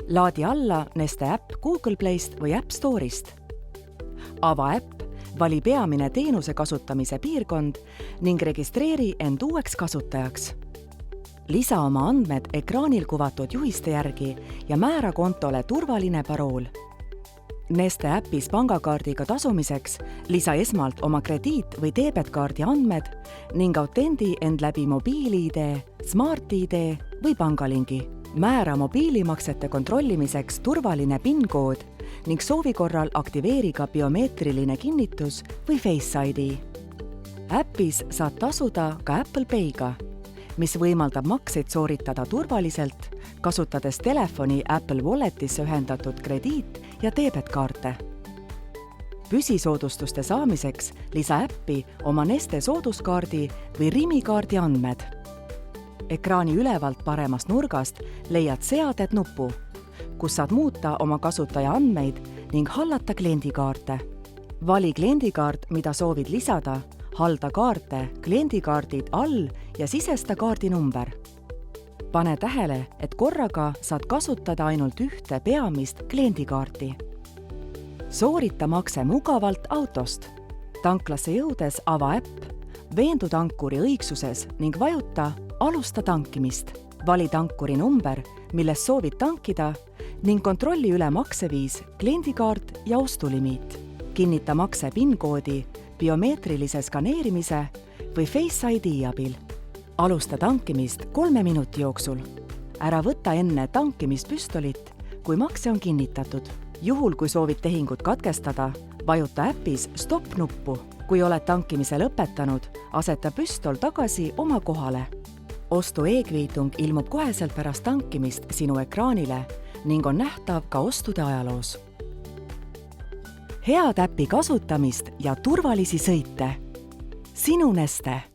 Laadi alla Neste äpp Google Playst või App Store'ist. Ava äpp, vali peamine teenuse kasutamise piirkond ning registreeri end uueks kasutajaks. Lisa oma andmed ekraanil kuvatud juhiste järgi ja määra kontole turvaline parool. Neste äpis pangakaardiga tasumiseks lisa esmalt oma krediit- või debetkaardi andmed ning autendi end läbi mobiil-ID, Smart-ID või pangalingi. Määra mobiilimaksete kontrollimiseks turvaline PIN-kood ning soovi korral aktiveeri ka biomeetriline kinnitus või Face ID. Äpis saad tasuda ka Apple Pay'ga, mis võimaldab makseid sooritada turvaliselt, kasutades telefoni Apple Walletisse ühendatud krediit- ja debetkaarte. Püsisoodustuste saamiseks lisa äppi oma Neste sooduskaardi või Rimi-kaardi andmed. Ekraani ülevalt paremast nurgast leiad Seaded nupu, kus saad muuta oma kasutaja andmeid ning hallata kliendikaarte. Vali kliendikaart, mida soovid lisada, halda kaarte, kliendikaardid all ja sisesta kaardinumber. Pane tähele, et korraga saad kasutada ainult ühte peamist kliendikaarti. Soorita makse mugavalt autost. Tanklasse jõudes ava äpp, veendu tankuri õigsuses ning vajuta Alusta tankimist. Vali tankuri number, milles soovid tankida ning kontrolli üle makseviis, kliendikaart ja ostulimiit. Kinnita makse PIN-koodi biomeetrilise skaneerimise või Face ID abil. Alusta tankimist 3 minuti jooksul. Ära võta enne tankimispüstolit, kui makse on kinnitatud. Juhul, kui soovid tehingut katkestada, vajuta äpis Stop-nuppu. Kui oled tankimise lõpetanud, aseta püstol tagasi oma kohale. Ostu e-kviitung ilmub koheselt pärast tankimist sinu ekraanile ning on nähtav ka ostude ajaloos. Head äpi kasutamist ja turvalisi sõite! Sinu Neste!